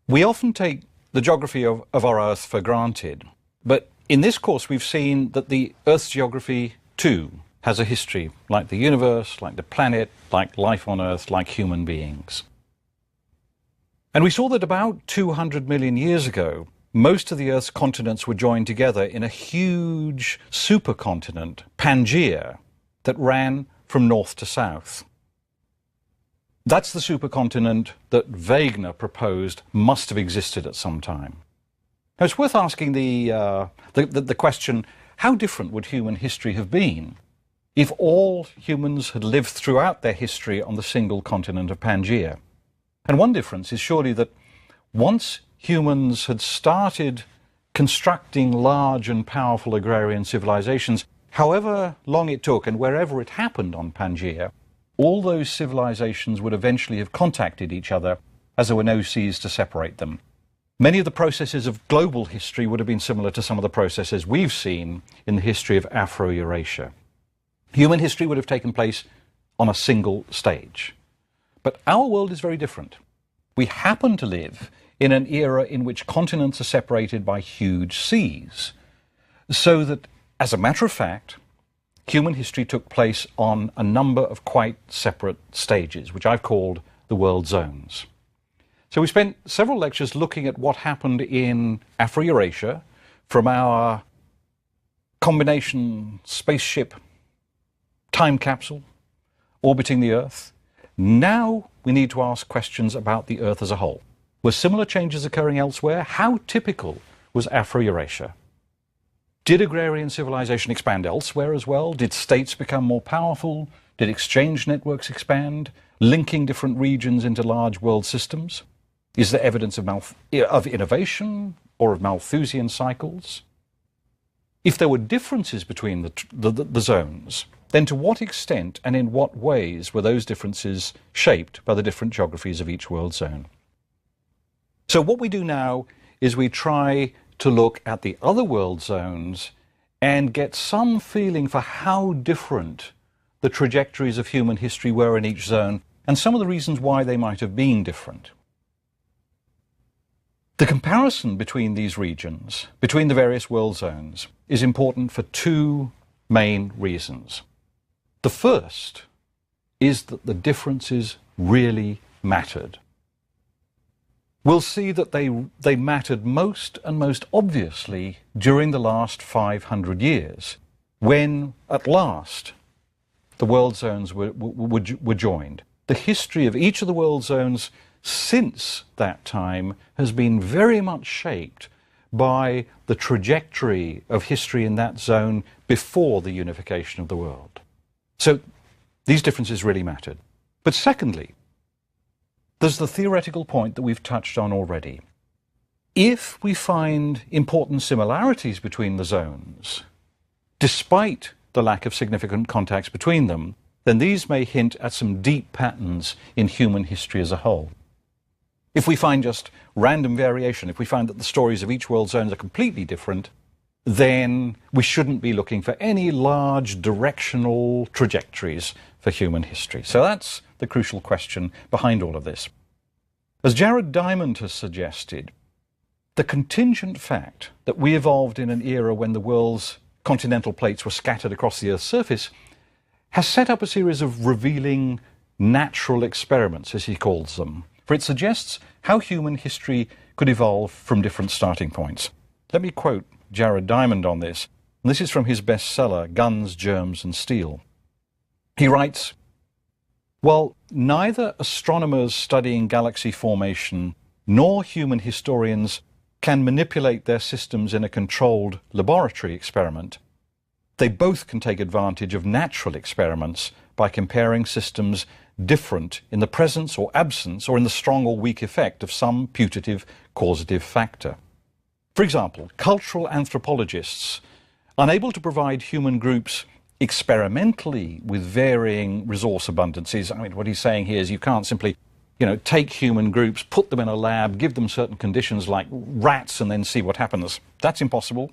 We often take the geography of our Earth for granted, but in this course we've seen that the Earth's geography too has a history, like the universe, like the planet, like life on Earth, like human beings. And we saw that about 200 million years ago, most of the Earth's continents were joined together in a huge supercontinent, Pangaea, that ran from north to south. That's the supercontinent that Wegener proposed must have existed at some time. Now it's worth asking the question, how different would human history have been if all humans had lived throughout their history on the single continent of Pangaea? And one difference is surely that once humans had started constructing large and powerful agrarian civilizations, however long it took and wherever it happened on Pangaea, all those civilizations would eventually have contacted each other as there were no seas to separate them. Many of the processes of global history would have been similar to some of the processes we've seen in the history of Afro-Eurasia. Human history would have taken place on a single stage. But our world is very different. We happen to live in an era in which continents are separated by huge seas, so that, as a matter of fact, human history took place on a number of quite separate stages, which I've called the world zones. So we spent several lectures looking at what happened in Afro-Eurasia from our combination spaceship time capsule orbiting the Earth. Now we need to ask questions about the Earth as a whole. Were similar changes occurring elsewhere? How typical was Afro-Eurasia? Did agrarian civilization expand elsewhere as well? Did states become more powerful? Did exchange networks expand, linking different regions into large world systems? Is there evidence of innovation or of Malthusian cycles? If there were differences between the zones, then to what extent and in what ways were those differences shaped by the different geographies of each world zone? So what we do now is we try to look at the other world zones and get some feeling for how different the trajectories of human history were in each zone and some of the reasons why they might have been different. The comparison between these regions, between the various world zones, is important for two main reasons. The first is that the differences really mattered. We'll see that they mattered most and most obviously during the last 500 years, when at last the world zones were joined. The history of each of the world zones since that time has been very much shaped by the trajectory of history in that zone before the unification of the world. So these differences really mattered. But secondly, there's the theoretical point that we've touched on already. If we find important similarities between the zones, despite the lack of significant contacts between them, then these may hint at some deep patterns in human history as a whole. If we find just random variation, if we find that the stories of each world zone are completely different, then we shouldn't be looking for any large directional trajectories for human history. So that's the crucial question behind all of this. As Jared Diamond has suggested, the contingent fact that we evolved in an era when the world's continental plates were scattered across the Earth's surface has set up a series of revealing natural experiments, as he calls them, for it suggests how human history could evolve from different starting points. Let me quote Jared Diamond on this. And this is from his bestseller, Guns, Germs and Steel. He writes, "While neither astronomers studying galaxy formation nor human historians can manipulate their systems in a controlled laboratory experiment, they both can take advantage of natural experiments by comparing systems different in the presence or absence or in the strong or weak effect of some putative causative factor. For example, cultural anthropologists, unable to provide human groups experimentally with varying resource abundances. I mean, what he's saying here is you can't simply, take human groups, put them in a lab, give them certain conditions like rats and then see what happens. That's impossible.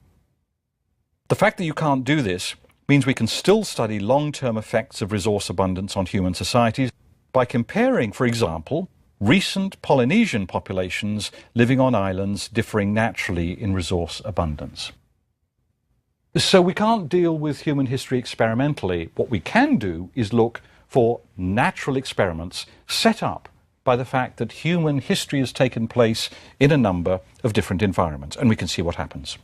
The fact that you can't do this means we can still study long-term effects of resource abundance on human societies by comparing, for example, recent Polynesian populations living on islands differing naturally in resource abundance. So we can't deal with human history experimentally. What we can do is look for natural experiments set up by the fact that human history has taken place in a number of different environments, and we can see what happens.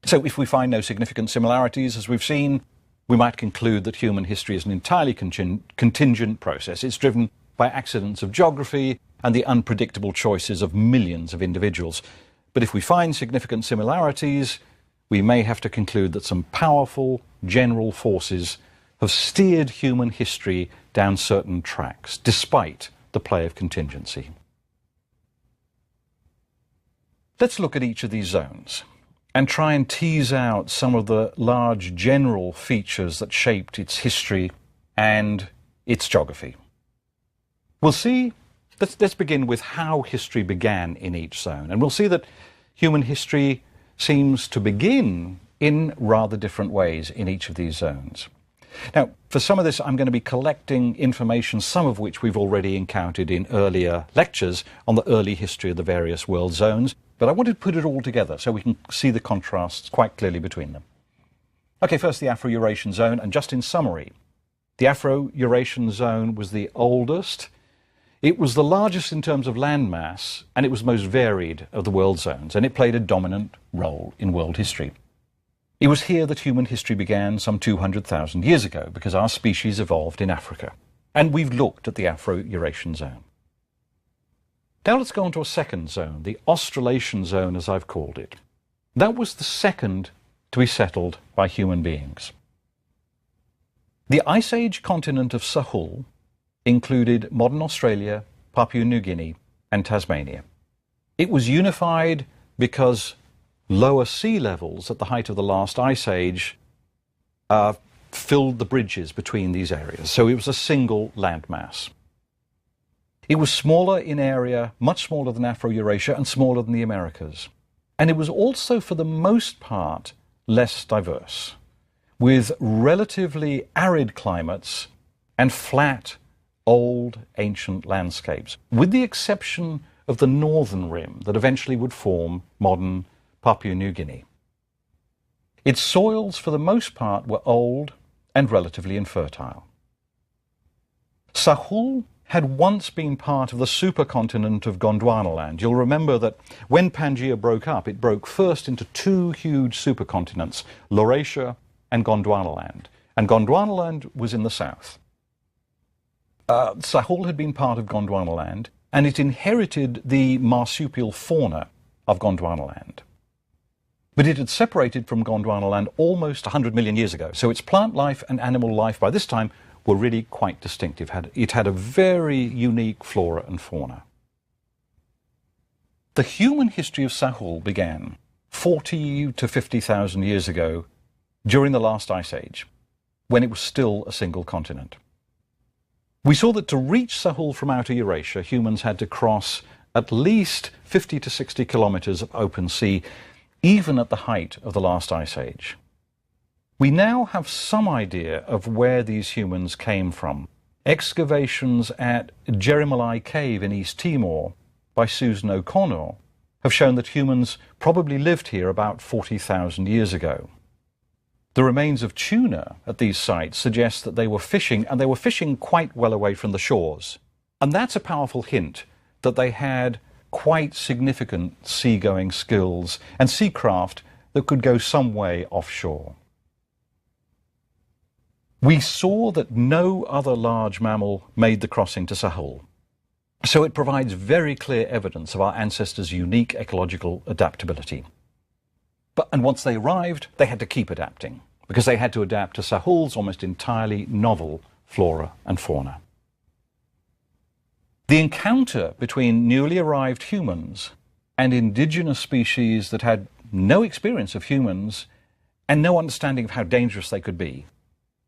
So if we find no significant similarities, as we've seen, we might conclude that human history is an entirely contingent process. It's driven by accidents of geography and the unpredictable choices of millions of individuals. But if we find significant similarities, we may have to conclude that some powerful general forces have steered human history down certain tracks, despite the play of contingency. Let's look at each of these zones and try and tease out some of the large general features that shaped its history and its geography. We'll see, let's begin with how history began in each zone, and we'll see that human history seems to begin in rather different ways in each of these zones. Now, for some of this, I'm going to be collecting information, some of which we've already encountered in earlier lectures on the early history of the various world zones, but I wanted to put it all together so we can see the contrasts quite clearly between them. Okay, first the Afro-Eurasian zone, and just in summary, the Afro-Eurasian zone was the oldest. It was the largest in terms of landmass, and it was most varied of the world zones, and it played a dominant role in world history. It was here that human history began some 200,000 years ago, because our species evolved in Africa. And we've looked at the Afro-Eurasian zone. Now let's go on to a second zone, the Australasian zone, as I've called it. That was the second to be settled by human beings. The Ice Age continent of Sahul included modern Australia, Papua New Guinea, and Tasmania. It was unified because lower sea levels at the height of the last ice age filled the bridges between these areas, so it was a single landmass. It was smaller in area, much smaller than Afro-Eurasia and smaller than the Americas. And it was also, for the most part, less diverse, with relatively arid climates and flat, old, ancient landscapes, with the exception of the northern rim that eventually would form modern Papua New Guinea. Its soils, for the most part, were old and relatively infertile. Sahul had once been part of the supercontinent of Gondwanaland. You'll remember that when Pangaea broke up, it broke first into two huge supercontinents, Laurasia and Gondwanaland. And Gondwanaland was in the south. Sahul had been part of Gondwanaland, and it inherited the marsupial fauna of Gondwanaland. But it had separated from Gondwanaland almost 100 million years ago, so its plant life and animal life by this time were really quite distinctive. It had a very unique flora and fauna. The human history of Sahul began 40 to 50,000 years ago during the last ice age, when it was still a single continent. We saw that to reach Sahul from outer Eurasia, humans had to cross at least 50 to 60 kilometers of open sea, even at the height of the last ice age. We now have some idea of where these humans came from. Excavations at Jerimalai Cave in East Timor by Susan O'Connor have shown that humans probably lived here about 40,000 years ago. The remains of tuna at these sites suggest that they were fishing, and they were fishing quite well away from the shores. And that's a powerful hint that they had quite significant seagoing skills and seacraft that could go some way offshore. We saw that no other large mammal made the crossing to Sahul, so it provides very clear evidence of our ancestors' unique ecological adaptability. And once they arrived, they had to keep adapting, because they had to adapt to Sahul's almost entirely novel flora and fauna. The encounter between newly arrived humans and indigenous species that had no experience of humans and no understanding of how dangerous they could be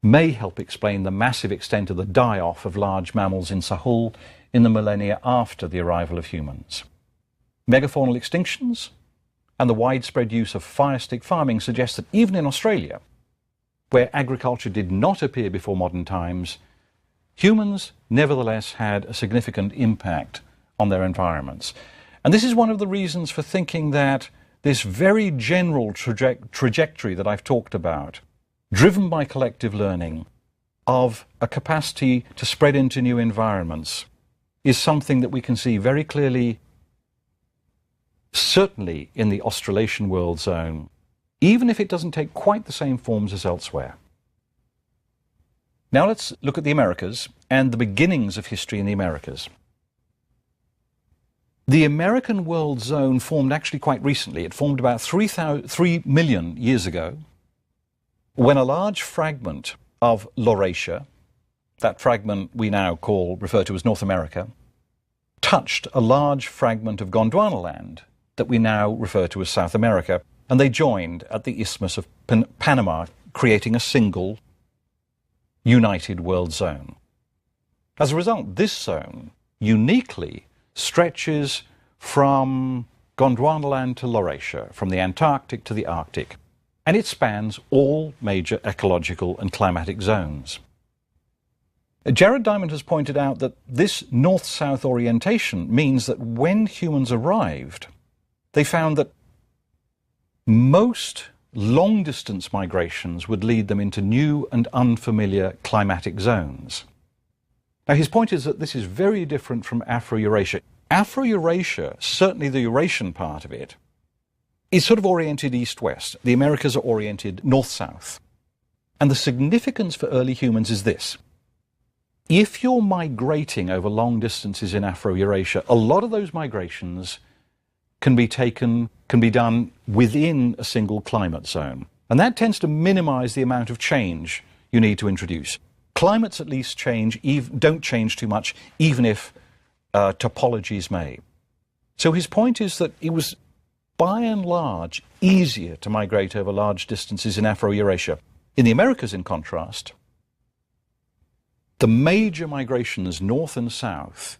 may help explain the massive extent of the die-off of large mammals in Sahul in the millennia after the arrival of humans. Megafaunal extinctions and the widespread use of fire stick farming suggest that even in Australia, where agriculture did not appear before modern times, humans nevertheless had a significant impact on their environments. And this is one of the reasons for thinking that this very general trajectory that I've talked about, driven by collective learning, of a capacity to spread into new environments, is something that we can see very clearly, certainly in the Australasian world zone, even if it doesn't take quite the same forms as elsewhere. Now let's look at the Americas and the beginnings of history in the Americas. The American world zone formed actually quite recently. It formed about 3 million years ago, when a large fragment of Laurasia, that fragment we now refer to as North America, touched a large fragment of Gondwana land that we now refer to as South America, and they joined at the Isthmus of Panama, creating a single, united world zone. As a result, this zone uniquely stretches from Gondwanaland to Laurasia, from the Antarctic to the Arctic, and it spans all major ecological and climatic zones. Jared Diamond has pointed out that this north-south orientation means that when humans arrived, they found that most long-distance migrations would lead them into new and unfamiliar climatic zones. Now, his point is that this is very different from Afro-Eurasia. Afro-Eurasia, certainly the Eurasian part of it, is sort of oriented east-west. The Americas are oriented north-south. And the significance for early humans is this. If you're migrating over long distances in Afro-Eurasia, a lot of those migrations can be done within a single climate zone. And that tends to minimize the amount of change you need to introduce. Climates at least don't change too much, even if topologies may. So his point is that it was, by and large, easier to migrate over large distances in Afro-Eurasia. In the Americas, in contrast, the major migrations north and south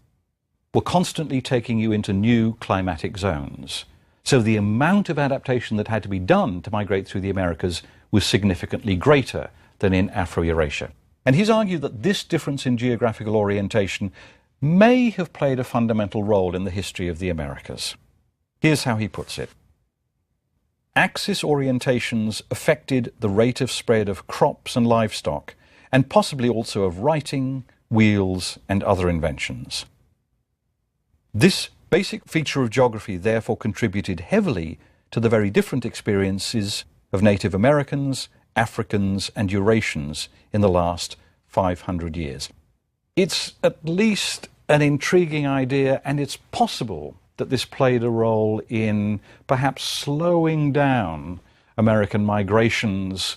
were constantly taking you into new climatic zones. So the amount of adaptation that had to be done to migrate through the Americas was significantly greater than in Afro-Eurasia. And he's argued that this difference in geographical orientation may have played a fundamental role in the history of the Americas. Here's how he puts it. Axis orientations affected the rate of spread of crops and livestock, and possibly also of writing, wheels, and other inventions. This basic feature of geography therefore contributed heavily to the very different experiences of Native Americans, Africans, and Eurasians in the last 500 years. It's at least an intriguing idea, and it's possible that this played a role in perhaps slowing down American migrations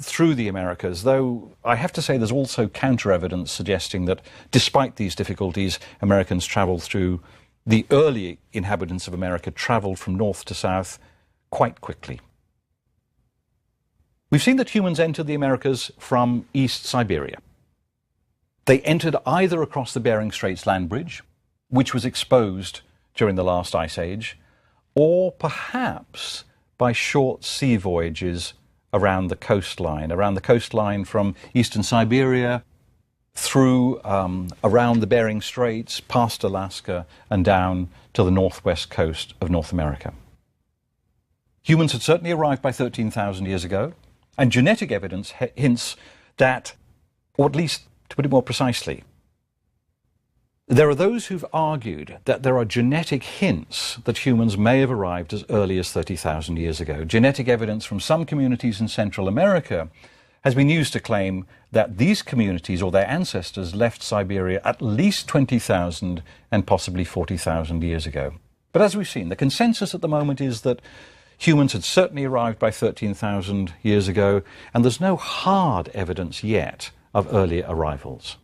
through the Americas, though I have to say there's also counter-evidence suggesting that despite these difficulties, Americans travelled through, the early inhabitants of America travelled from north to south quite quickly. We've seen that humans entered the Americas from East Siberia. They entered either across the Bering Straits land bridge, which was exposed during the last ice age, or perhaps by short sea voyages around the coastline from eastern Siberia through around the Bering Straits, past Alaska, and down to the northwest coast of North America. Humans had certainly arrived by 13,000 years ago, and genetic evidence hints that, or at least to put it more precisely, there are those who've argued that there are genetic hints that humans may have arrived as early as 30,000 years ago. Genetic evidence from some communities in Central America has been used to claim that these communities or their ancestors left Siberia at least 20,000 and possibly 40,000 years ago. But as we've seen, the consensus at the moment is that humans had certainly arrived by 13,000 years ago, and there's no hard evidence yet of earlier arrivals.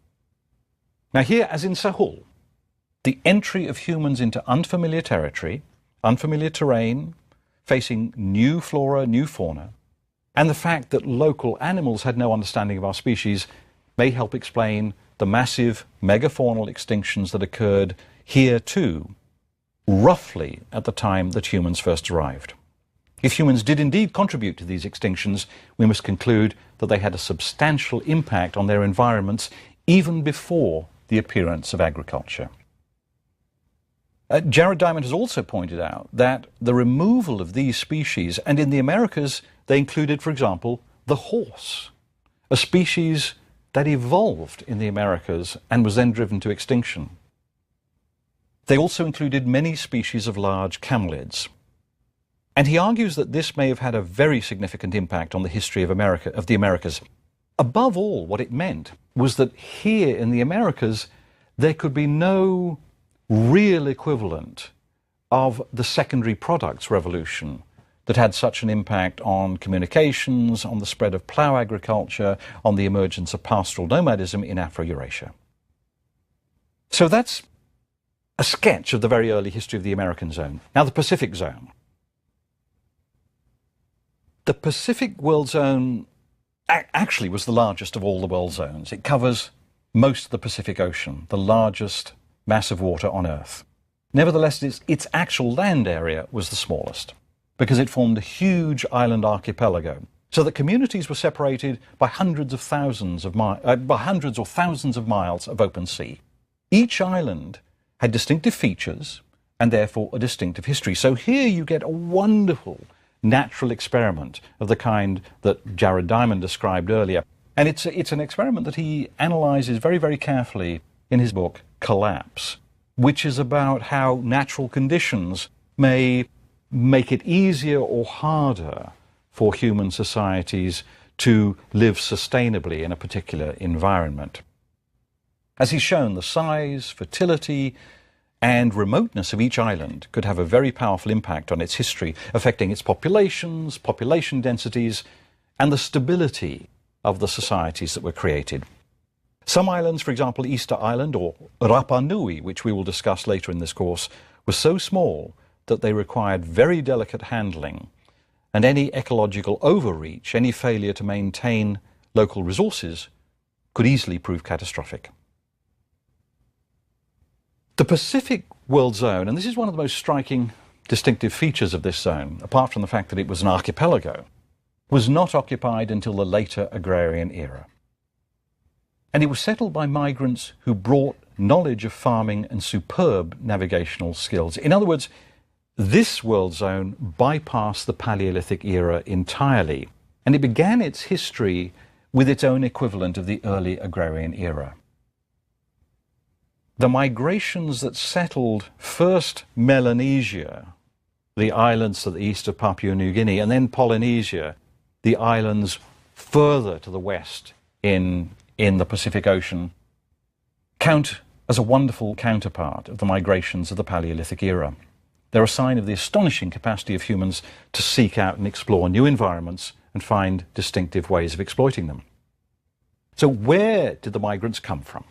Now here, as in Sahul, the entry of humans into unfamiliar territory, unfamiliar terrain, facing new flora, new fauna, and the fact that local animals had no understanding of our species may help explain the massive megafaunal extinctions that occurred here too, roughly at the time that humans first arrived. If humans did indeed contribute to these extinctions, we must conclude that they had a substantial impact on their environments, even before the appearance of agriculture. Jared Diamond has also pointed out that the removal of these species, and in the Americas they included, for example, the horse, a species that evolved in the Americas and was then driven to extinction. They also included many species of large camelids. And he argues that this may have had a very significant impact on the history of the Americas. Above all, what it meant was that here in the Americas, there could be no real equivalent of the secondary products revolution that had such an impact on communications, on the spread of plough agriculture, on the emergence of pastoral nomadism in Afro-Eurasia. So that's a sketch of the very early history of the American zone. Now the Pacific zone. The Pacific world zone actually was the largest of all the world zones. It covers most of the Pacific Ocean, the largest mass of water on Earth. Nevertheless, its actual land area was the smallest because it formed a huge island archipelago, so that communities were separated by hundreds or thousands of miles of open sea. Each island had distinctive features and therefore a distinctive history. So here you get a wonderful natural experiment of the kind that Jared Diamond described earlier. And it's an experiment that he analyzes very, very carefully in his book, Collapse, which is about how natural conditions may make it easier or harder for human societies to live sustainably in a particular environment. As he's shown, the size, fertility, and remoteness of each island could have a very powerful impact on its history, affecting its populations, population densities, and the stability of the societies that were created. Some islands, for example, Easter Island or Rapa Nui, which we will discuss later in this course, were so small that they required very delicate handling, and any ecological overreach, any failure to maintain local resources, could easily prove catastrophic. The Pacific world zone, and this is one of the most striking distinctive features of this zone, apart from the fact that it was an archipelago, was not occupied until the later agrarian era. And it was settled by migrants who brought knowledge of farming and superb navigational skills. In other words, this world zone bypassed the Paleolithic era entirely, and it began its history with its own equivalent of the early agrarian era. The migrations that settled first Melanesia, the islands to the east of Papua New Guinea, and then Polynesia, the islands further to the west in the Pacific Ocean, count as a wonderful counterpart of the migrations of the Paleolithic era. They're a sign of the astonishing capacity of humans to seek out and explore new environments and find distinctive ways of exploiting them. So where did the migrants come from?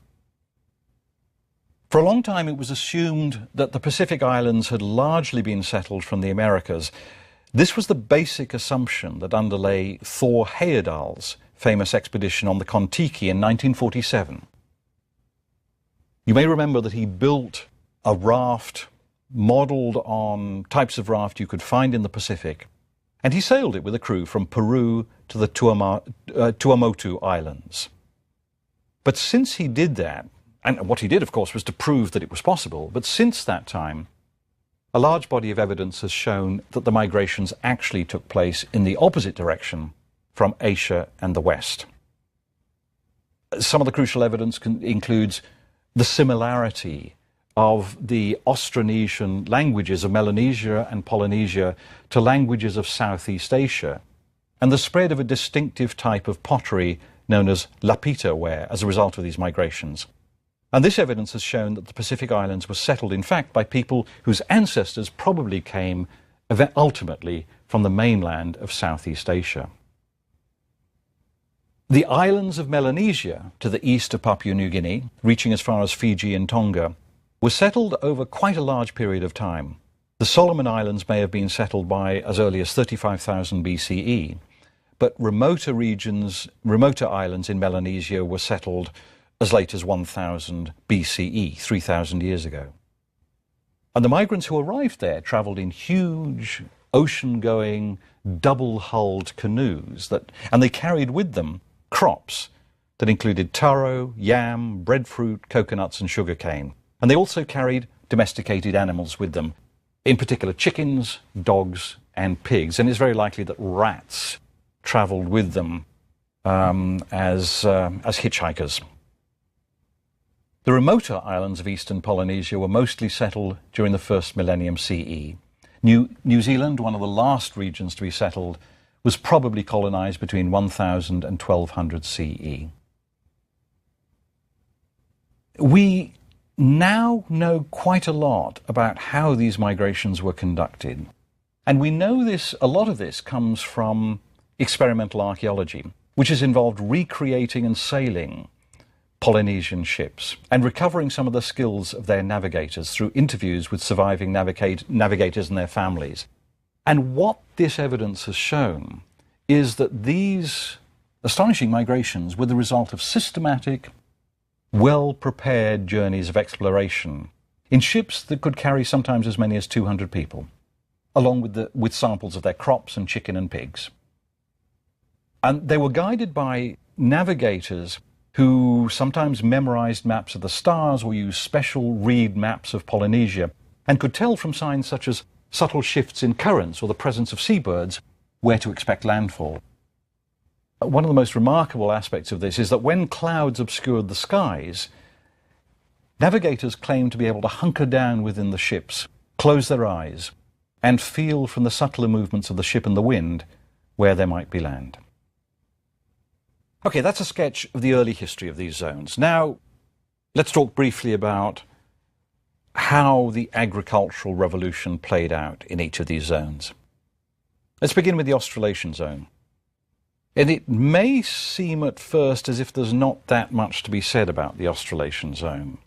For a long time, it was assumed that the Pacific Islands had largely been settled from the Americas. This was the basic assumption that underlay Thor Heyerdahl's famous expedition on the Kon-Tiki in 1947. You may remember that he built a raft modelled on types of raft you could find in the Pacific, and he sailed it with a crew from Peru to the Tuamotu Islands. But since he did that, and what he did, of course, was to prove that it was possible. But since that time, a large body of evidence has shown that the migrations actually took place in the opposite direction from Asia and the West. Some of the crucial evidence includes the similarity of the Austronesian languages of Melanesia and Polynesia to languages of Southeast Asia, and the spread of a distinctive type of pottery known as lapita ware as a result of these migrations. And this evidence has shown that the Pacific Islands were settled, in fact, by people whose ancestors probably came ultimately from the mainland of Southeast Asia. The islands of Melanesia, to the east of Papua New Guinea, reaching as far as Fiji and Tonga, were settled over quite a large period of time. The Solomon Islands may have been settled by as early as 35,000 BCE, but remoter islands in Melanesia were settled as late as 1000 BCE, 3,000 years ago. And the migrants who arrived there travelled in huge, ocean-going, double-hulled canoes, and they carried with them crops that included taro, yam, breadfruit, coconuts and sugarcane. And they also carried domesticated animals with them, in particular chickens, dogs and pigs. And it's very likely that rats travelled with them as hitchhikers. The remoter islands of eastern Polynesia were mostly settled during the first millennium CE. New Zealand, one of the last regions to be settled, was probably colonised between 1000 and 1200 CE. We now know quite a lot about how these migrations were conducted. And we know a lot of this comes from experimental archaeology, which has involved recreating and sailing Polynesian ships and recovering some of the skills of their navigators through interviews with surviving navigators and their families. And what this evidence has shown is that these astonishing migrations were the result of systematic, well-prepared journeys of exploration in ships that could carry sometimes as many as 200 people, along with samples of their crops and chicken and pigs. And they were guided by navigators who sometimes memorized maps of the stars or used special reed maps of Polynesia and could tell from signs such as subtle shifts in currents or the presence of seabirds where to expect landfall. One of the most remarkable aspects of this is that when clouds obscured the skies, navigators claimed to be able to hunker down within the ships, close their eyes, and feel from the subtler movements of the ship and the wind where there might be land. Okay, that's a sketch of the early history of these zones. Now, let's talk briefly about how the agricultural revolution played out in each of these zones. Let's begin with the Australasian zone. And it may seem at first as if there's not that much to be said about the Australasian zone.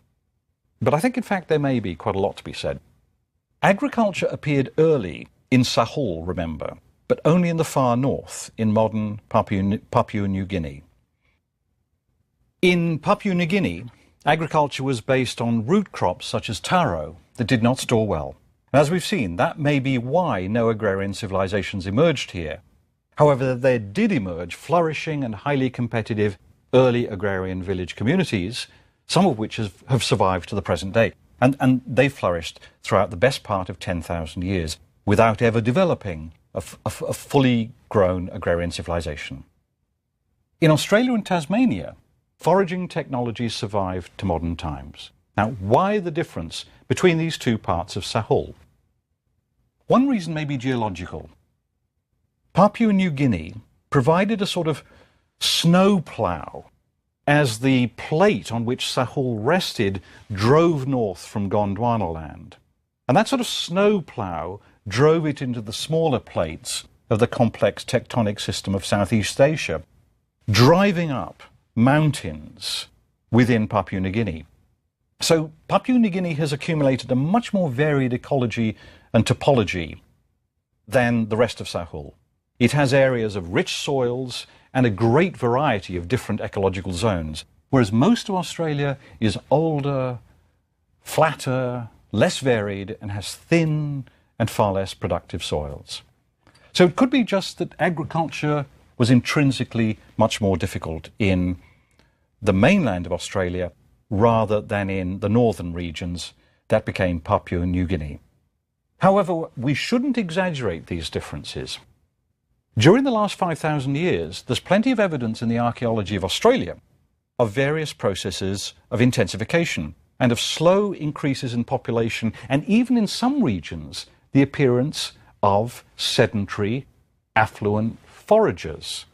But I think, in fact, there may be quite a lot to be said. Agriculture appeared early in Sahul, remember, but only in the far north, in modern Papua New Guinea. In Papua New Guinea, agriculture was based on root crops such as taro that did not store well. And as we've seen, that may be why no agrarian civilizations emerged here. However, there did emerge flourishing and highly competitive early agrarian village communities, some of which have survived to the present day. And they flourished throughout the best part of 10,000 years without ever developing a fully grown agrarian civilization. In Australia and Tasmania, foraging technologies survived to modern times. Now, why the difference between these two parts of Sahul? One reason may be geological. Papua New Guinea provided a sort of snow plough as the plate on which Sahul rested drove north from Gondwana land. And that sort of snow plough drove it into the smaller plates of the complex tectonic system of Southeast Asia, driving up mountains within Papua New Guinea. So Papua New Guinea has accumulated a much more varied ecology and topology than the rest of Sahul. It has areas of rich soils and a great variety of different ecological zones, whereas most of Australia is older, flatter, less varied, and has thin and far less productive soils. So it could be just that agriculture was intrinsically much more difficult in the mainland of Australia rather than in the northern regions that became Papua New Guinea. However, we shouldn't exaggerate these differences. During the last 5,000 years, there's plenty of evidence in the archaeology of Australia of various processes of intensification and of slow increases in population, and even in some regions, the appearance of sedentary, affluent foragers,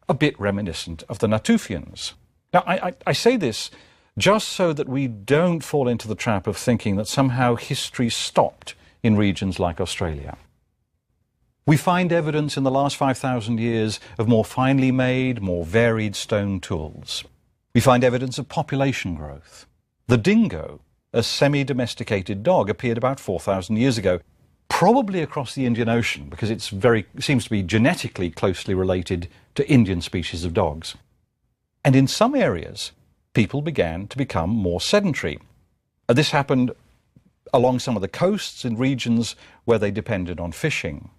a bit reminiscent of the Natufians. Now, I say this just so that we don't fall into the trap of thinking that somehow history stopped in regions like Australia. We find evidence in the last 5,000 years of more finely made, more varied stone tools. We find evidence of population growth. The dingo, a semi-domesticated dog, appeared about 4,000 years ago, probably across the Indian Ocean, because it seems to be genetically closely related to Indian species of dogs. And in some areas, people began to become more sedentary. This happened along some of the coasts in regions where they depended on fishing.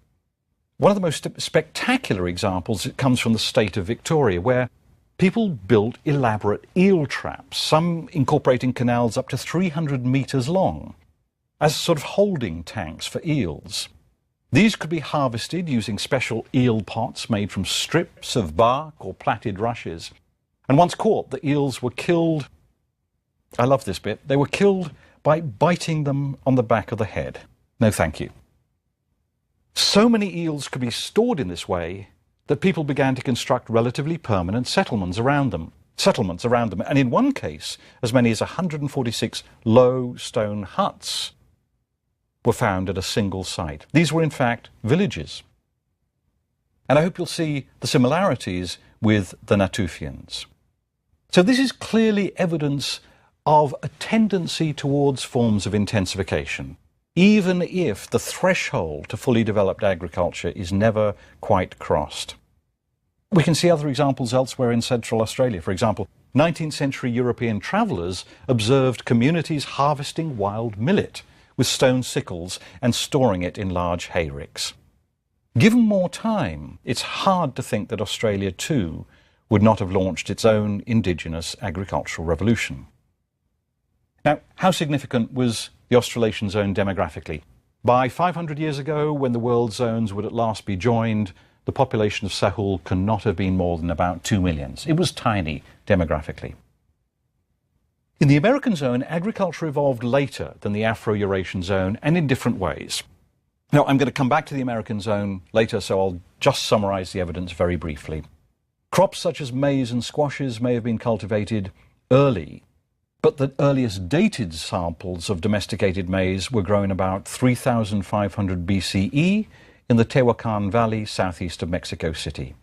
One of the most spectacular examples comes from the state of Victoria, where people built elaborate eel traps, some incorporating canals up to 300 metres long, as sort of holding tanks for eels. These could be harvested using special eel pots made from strips of bark or plaited rushes. And once caught, the eels were killed. I love this bit. They were killed by biting them on the back of the head. No, thank you. So many eels could be stored in this way that people began to construct relatively permanent settlements around them. And in one case, as many as 146 low stone huts were found at a single site. These were in fact villages. And I hope you'll see the similarities with the Natufians. So this is clearly evidence of a tendency towards forms of intensification, even if the threshold to fully developed agriculture is never quite crossed. We can see other examples elsewhere in Central Australia. For example, 19th century European travellers observed communities harvesting wild millet with stone sickles and storing it in large hayricks. Given more time, it's hard to think that Australia too would not have launched its own indigenous agricultural revolution. Now, how significant was the Australasian zone demographically? By 500 years ago, when the world zones would at last be joined, the population of Sahul cannot have been more than about 2 million. It was tiny demographically. In the American zone, agriculture evolved later than the Afro-Eurasian zone and in different ways. Now, I'm going to come back to the American zone later, so I'll just summarise the evidence very briefly. Crops such as maize and squashes may have been cultivated early, but the earliest dated samples of domesticated maize were grown about 3,500 BCE in the Tehuacan Valley, southeast of Mexico City.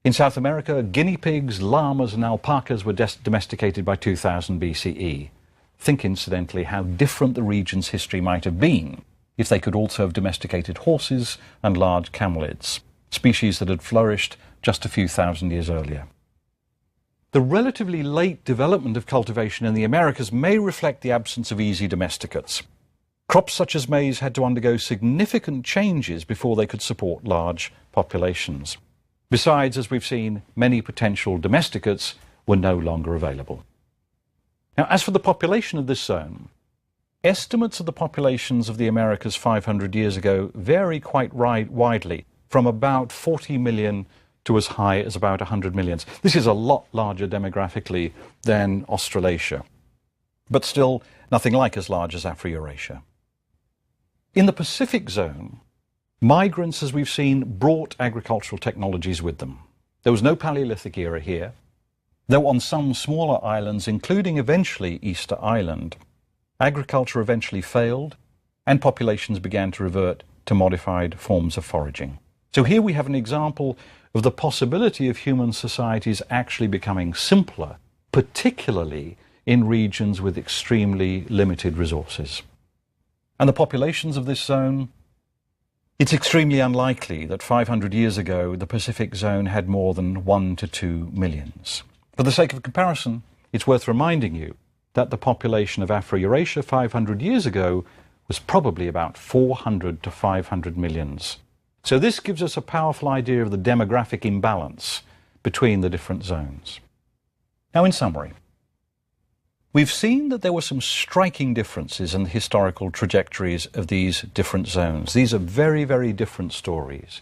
In South America, guinea pigs, llamas and alpacas were domesticated by 2000 BCE. Think, incidentally, how different the region's history might have been if they could also have domesticated horses and large camelids, species that had flourished just a few thousand years earlier. The relatively late development of cultivation in the Americas may reflect the absence of easy domesticates. Crops such as maize had to undergo significant changes before they could support large populations. Besides, as we've seen, many potential domesticates were no longer available. Now, as for the population of this zone, estimates of the populations of the Americas 500 years ago vary quite widely, from about 40 million to as high as about 100 million. This is a lot larger demographically than Australasia, but still nothing like as large as Afro-Eurasia. In the Pacific zone, migrants, as we've seen, brought agricultural technologies with them. There was no Paleolithic era here, though on some smaller islands, including eventually Easter Island, agriculture eventually failed and populations began to revert to modified forms of foraging. So here we have an example of the possibility of human societies actually becoming simpler, particularly in regions with extremely limited resources. And the populations of this zone, it's extremely unlikely that 500 years ago the Pacific zone had more than 1 to 2 millions. For the sake of comparison, it's worth reminding you that the population of Afro-Eurasia 500 years ago was probably about 400 to 500 millions. So this gives us a powerful idea of the demographic imbalance between the different zones. Now, in summary, we've seen that there were some striking differences in the historical trajectories of these different zones. These are very, very different stories.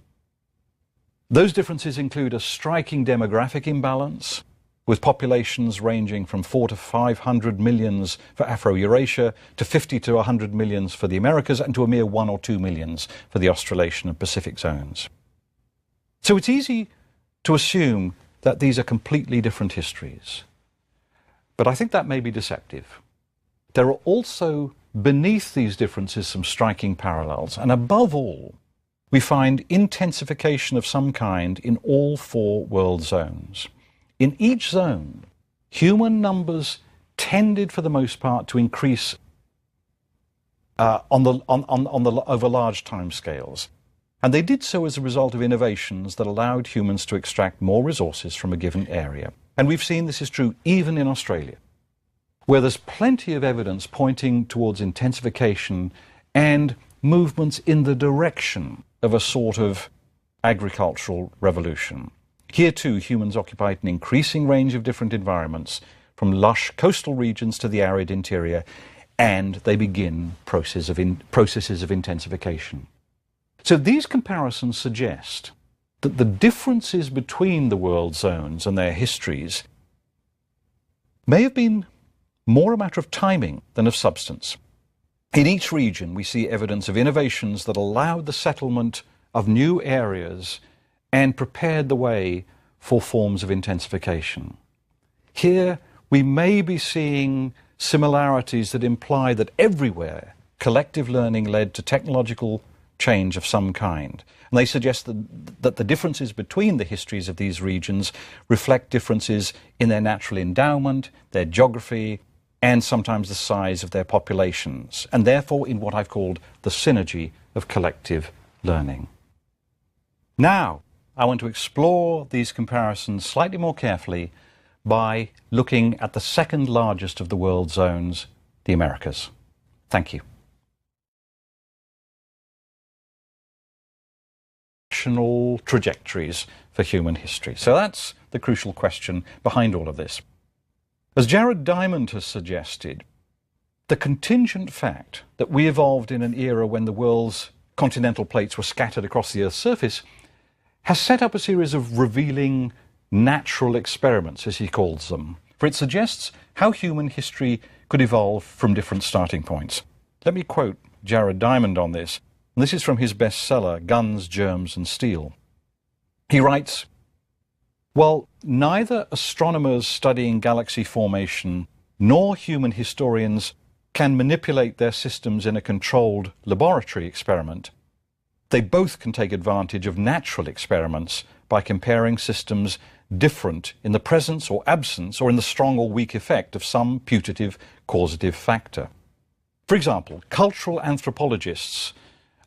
Those differences include a striking demographic imbalance, with populations ranging from 4 to 500 millions for Afro-Eurasia to 50 to 100 millions for the Americas and to a mere 1 or 2 millions for the Australasian and Pacific zones. So it's easy to assume that these are completely different histories. But I think that may be deceptive. There are also, beneath these differences, some striking parallels. And above all, we find intensification of some kind in all 4 world zones. In each zone, human numbers tended, for the most part, to increase over large timescales. And they did so as a result of innovations that allowed humans to extract more resources from a given area. And we've seen this is true even in Australia, where there's plenty of evidence pointing towards intensification and movements in the direction of a sort of agricultural revolution. Here too, humans occupied an increasing range of different environments, from lush coastal regions to the arid interior, and they begin processes of intensification. So these comparisons suggest that the differences between the world zones and their histories may have been more a matter of timing than of substance. In each region, we see evidence of innovations that allowed the settlement of new areas and prepared the way for forms of intensification. Here, we may be seeing similarities that imply that everywhere collective learning led to technological change of some kind. And they suggest that the differences between the histories of these regions reflect differences in their natural endowment, their geography, and sometimes the size of their populations, and therefore in what I've called the synergy of collective learning. Now, I want to explore these comparisons slightly more carefully by looking at the second largest of the world zones, the Americas. Thank you. National trajectories for human history. So that's the crucial question behind all of this. As Jared Diamond has suggested, the contingent fact that we evolved in an era when the world's continental plates were scattered across the Earth's surface has set up a series of revealing natural experiments, as he calls them, for it suggests how human history could evolve from different starting points. Let me quote Jared Diamond on this, and this is from his bestseller, Guns, Germs and Steel. He writes, "While neither astronomers studying galaxy formation nor human historians can manipulate their systems in a controlled laboratory experiment, they both can take advantage of natural experiments by comparing systems different in the presence or absence or in the strong or weak effect of some putative causative factor. For example, cultural anthropologists,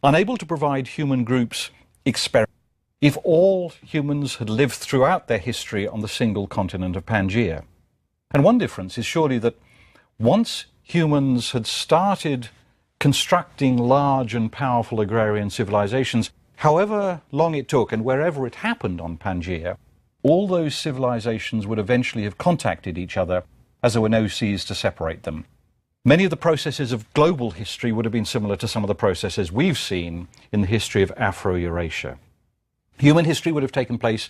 unable to provide human groups experiments if all humans had lived throughout their history on the single continent of Pangaea. And one difference is surely that once humans had started constructing large and powerful agrarian civilizations, however long it took and wherever it happened on Pangaea, all those civilizations would eventually have contacted each other as there were no seas to separate them. Many of the processes of global history would have been similar to some of the processes we've seen in the history of Afro-Eurasia. Human history would have taken place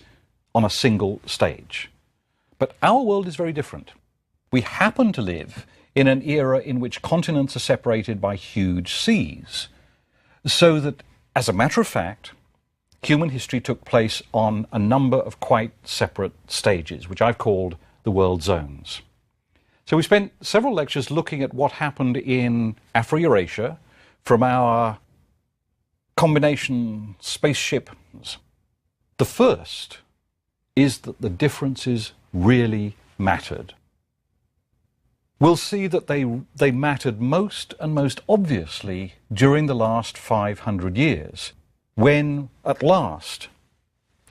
on a single stage. But our world is very different. We happen to live in an era in which continents are separated by huge seas, so that, as a matter of fact, human history took place on a number of quite separate stages, which I've called the world zones. So we spent several lectures looking at what happened in Afro-Eurasia from our combination spaceships. The first is that the differences really mattered. We'll see that they mattered most and most obviously during the last 500 years, when at last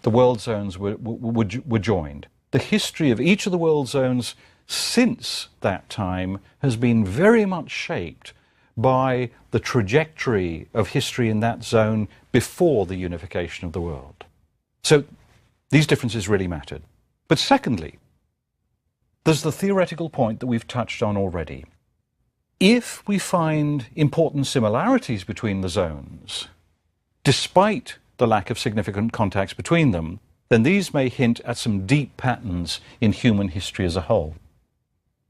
the world zones were joined. The history of each of the world zones since that time has been very much shaped by the trajectory of history in that zone before the unification of the world. So these differences really mattered. But secondly, there's the theoretical point that we've touched on already. If we find important similarities between the zones, despite the lack of significant contacts between them, then these may hint at some deep patterns in human history as a whole.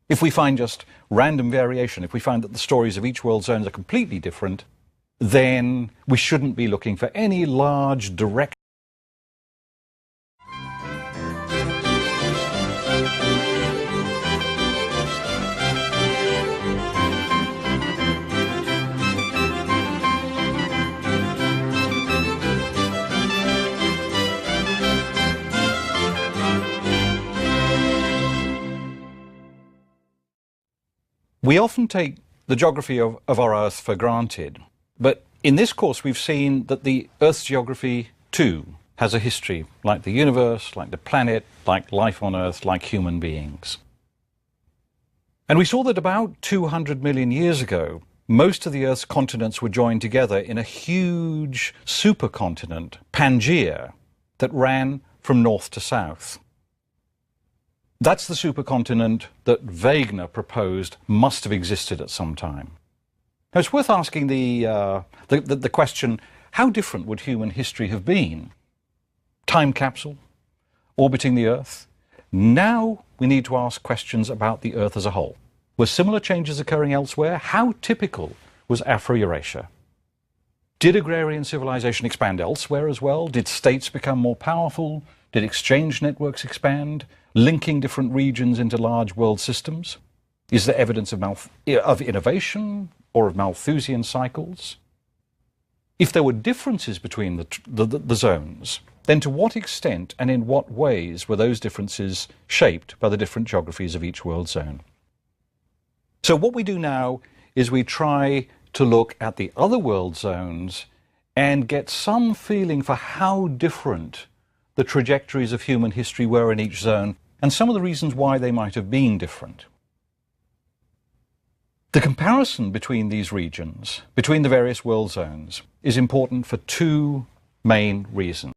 If we find just random variation, if we find that the stories of each world zone are completely different, then we shouldn't be looking for any large direct We often take the geography of our Earth for granted, but in this course we've seen that the Earth's geography too has a history, like the universe, like the planet, like life on Earth, like human beings. And we saw that about 200 million years ago, most of the Earth's continents were joined together in a huge supercontinent, Pangaea, that ran from north to south. That's the supercontinent that Wegener proposed must have existed at some time. Now, it's worth asking the question, how different would human history have been? Time capsule, orbiting the Earth. Now we need to ask questions about the Earth as a whole. Were similar changes occurring elsewhere? How typical was Afro-Eurasia? Did agrarian civilization expand elsewhere as well? Did states become more powerful? Did exchange networks expand, linking different regions into large world systems? Is there evidence of innovation or of Malthusian cycles? If there were differences between the zones, then to what extent and in what ways were those differences shaped by the different geographies of each world zone? So what we do now is we try to look at the other world zones and get some feeling for how different the trajectories of human history were in each zone and some of the reasons why they might have been different. The comparison between these regions, between the various world zones, is important for two main reasons.